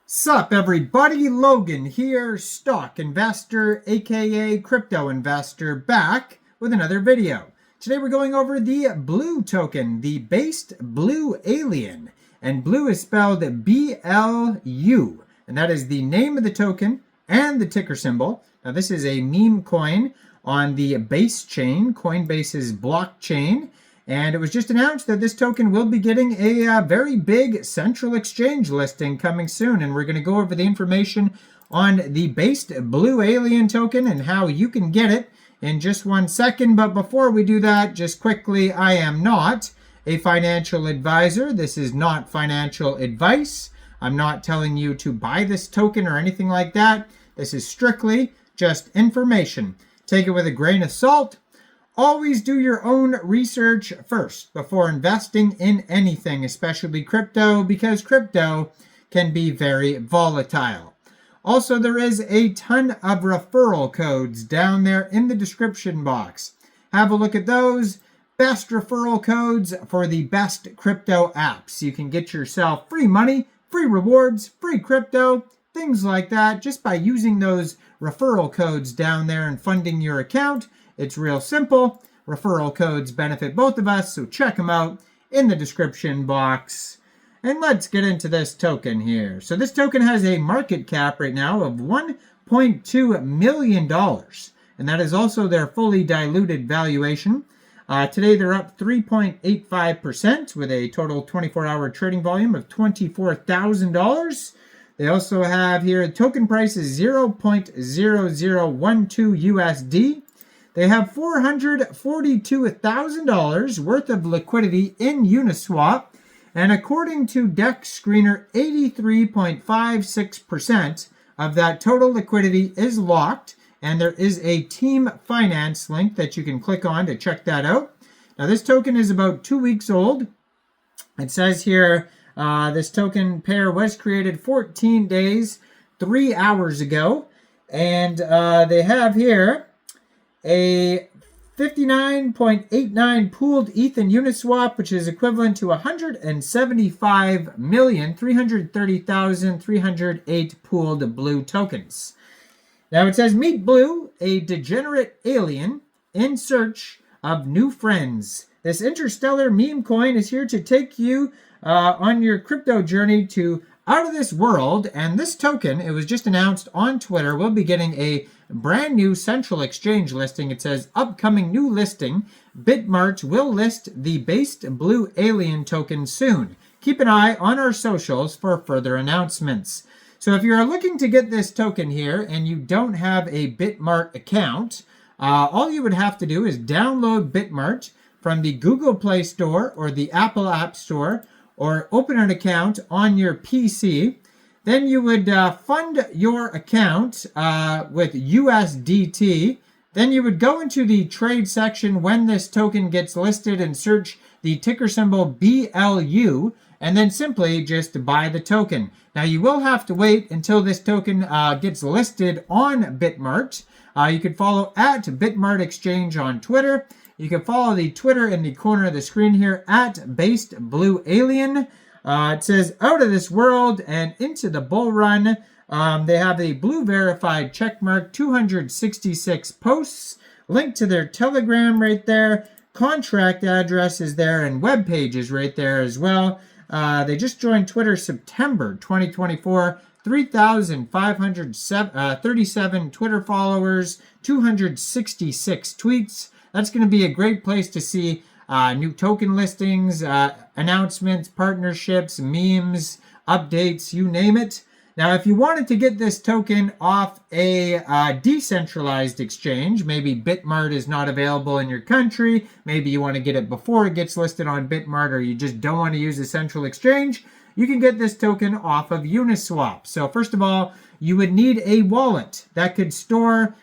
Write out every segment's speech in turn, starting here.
Sup everybody, Logan here, stock investor aka crypto investor, back with another video. Today we're going over the blue token, the based blue alien, and blue is spelled BLU, and that is the name of the token and the ticker symbol. Now this is a meme coin on the Basechain, Coinbase's blockchain. And it was just announced that this token will be getting a very big central exchange listing coming soon. And we're going to go over the information on the based blue alien token and how you can get it in just 1 second. But before we do that, just quickly, I am not a financial advisor. This is not financial advice. I'm not telling you to buy this token or anything like that. This is strictly just information. Take it with a grain of salt. Always do your own research first before investing in anything, especially crypto, because crypto can be very volatile. Also, there is a ton of referral codes down there in the description box. Have a look at those. Best referral codes for the best crypto apps. You can get yourself free money, free rewards, free crypto, things like that, just by using those referral codes down there and funding your account. It's real simple. Referral codes benefit both of us, so check them out in the description box. And let's get into this token here. So this token has a market cap right now of $1.2 million. And that is also their fully diluted valuation. Today they're up 3.85% with a total 24-hour trading volume of $24,000. They also have here a token price is 0.0012 USD. They have $442,000 worth of liquidity in Uniswap, and according to Dex Screener, 83.56% of that total liquidity is locked, and there is a team finance link that you can click on to check that out. Now this token is about 2 weeks old. It says here this token pair was created 14 days, 3 hours ago, and they have here a 59.89 pooled ETH in Uniswap, which is equivalent to 175,330,308 pooled blue tokens. Now it says, meet Blue, a degenerate alien in search of new friends. This interstellar meme coin is here to take you on your crypto journey to out of this world. And this token, it was just announced on Twitter, will be getting a brand new central exchange listing. It says upcoming new listing. Bitmarch will list the based blue alien token soon. Keep an eye on our socials for further announcements. So if you're looking to get this token here and you don't have a Bitmart account, all you would have to do is download Bitmarch from the Google Play Store or the Apple App Store, or open an account on your PC. Then you would fund your account with USDT. Then you would go into the trade section when this token gets listed and search the ticker symbol BLU, and then simply just buy the token. Now you will have to wait until this token gets listed on Bitmart. You can follow at Bitmart Exchange on Twitter. You can follow the Twitter in the corner of the screen here at Based Blue Alien. It says out of this world and into the bull run. They have a blue verified checkmark, 266 posts, link to their Telegram right there. Contract address is there and web page is right there as well. They just joined Twitter September 2024. 3,537 Twitter followers, 266 tweets. That's going to be a great place to see new token listings, announcements, partnerships, memes, updates, you name it. Now, if you wanted to get this token off a decentralized exchange, maybe Bitmart is not available in your country, maybe you want to get it before it gets listed on Bitmart, or you just don't want to use a central exchange, you can get this token off of Uniswap. So first of all, you would need a wallet that could store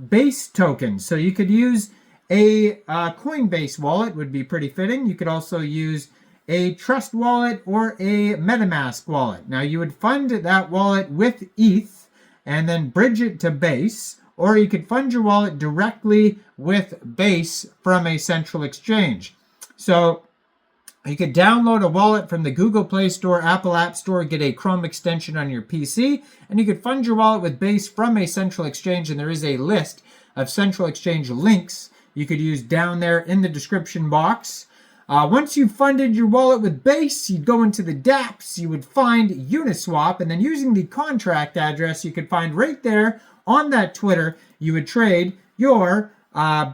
base tokens. So you could use a Coinbase wallet, would be pretty fitting. You could also use a Trust wallet or a MetaMask wallet. Now you would fund that wallet with ETH and then bridge it to Base, or you could fund your wallet directly with Base from a central exchange. So You could download a wallet from the Google Play Store, Apple App Store, get a Chrome extension on your PC, and you could fund your wallet with Base from a central exchange, and there is a list of central exchange links you could use down there in the description box. Once you've funded your wallet with Base, you'd go into the dApps, you would find Uniswap, and then using the contract address you could find right there on that Twitter, you would trade your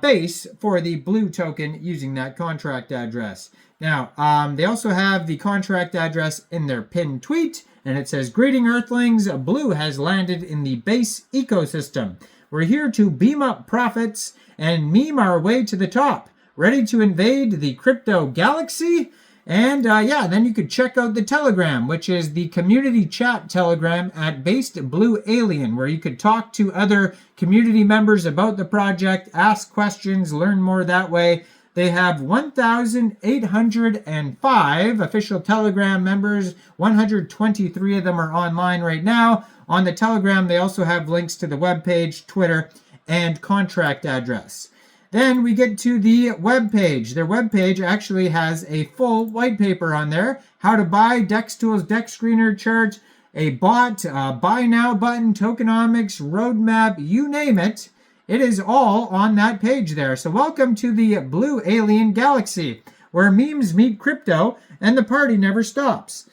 Base for the Blue token using that contract address. Now, they also have the contract address in their pinned tweet, and it says, "Greeting Earthlings, Blue has landed in the Base ecosystem. We're here to beam up profits and meme our way to the top. Ready to invade the crypto galaxy?" And then you could check out the Telegram, which is the community chat Telegram at Based Blue Alien, where you could talk to other community members about the project, ask questions, learn more that way. They have 1,805 official Telegram members. 123 of them are online right now. On the Telegram, they also have links to the webpage, Twitter, and contract address. Then we get to the webpage. Their webpage actually has a full white paper on there. How to buy, DEX tools, DEX screener chart, a bot, buy now button, tokenomics, roadmap, you name it. It is all on that page there. So welcome to the Blue Alien Galaxy, where memes meet crypto and the party never stops.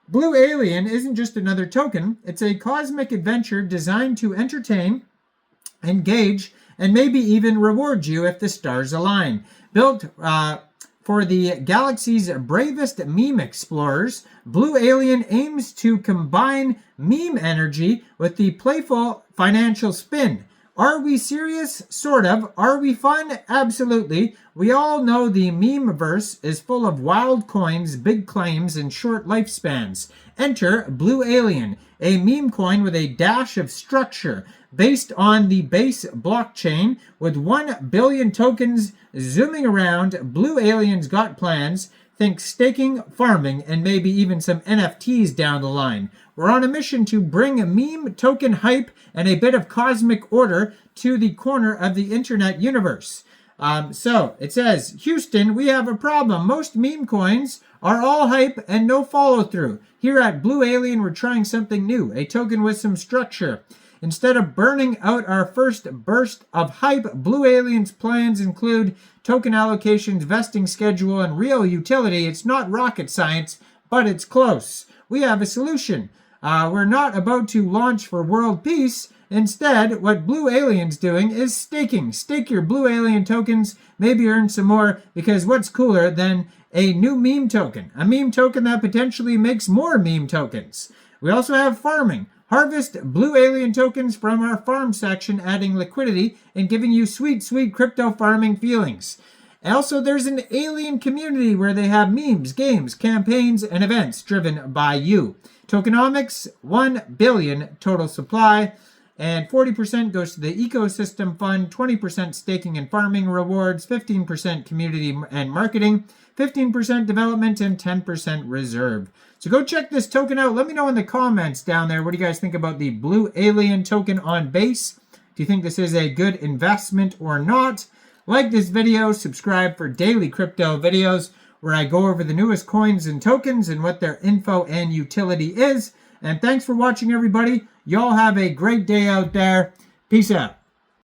Blue Alien isn't just another token. It's a cosmic adventure designed to entertain, engage, and maybe even reward you if the stars align. Built for the galaxy's bravest meme explorers, Blue Alien aims to combine meme energy with the playful financial spin. Are we serious? Sort of. Are we fun? Absolutely. We all know the memeverse is full of wild coins, big claims, and short lifespans. Enter Blue Alien, a meme coin with a dash of structure, based on the Base blockchain with 1 billion tokens zooming around. Blue Alien's got plans. Think staking, farming, and maybe even some NFTs down the line. We're on a mission to bring a meme token hype and a bit of cosmic order to the corner of the internet universe. So it says, Houston, we have a problem. Most meme coins are all hype and no follow through. Here at Blue Alien, we're trying something new, a token with some structure. Instead of burning out our first burst of hype, Blue Alien's plans include token allocations, vesting schedule, and real utility. It's not rocket science, but it's close. We have a solution. We're not about to launch for world peace. Instead, what Blue Alien's doing is staking. Stake your Blue Alien tokens, maybe earn some more, because what's cooler than a new meme token? A meme token that potentially makes more meme tokens. We also have farming. Harvest Blue Alien tokens from our farm section, adding liquidity and giving you sweet, sweet crypto farming feelings. Also, there's an alien community where they have memes, games, campaigns, and events driven by you. Tokenomics, 1 billion total supply, and 40% goes to the ecosystem fund, 20% staking and farming rewards, 15% community and marketing, 15% development, and 10% reserve. So go check this token out. Let me know in the comments down there, what do you guys think about the Blue Alien token on Base? Do you think this is a good investment or not? Like this video, subscribe for daily crypto videos where I go over the newest coins and tokens and what their info and utility is. And thanks for watching, everybody. Y'all have a great day out there. Peace out.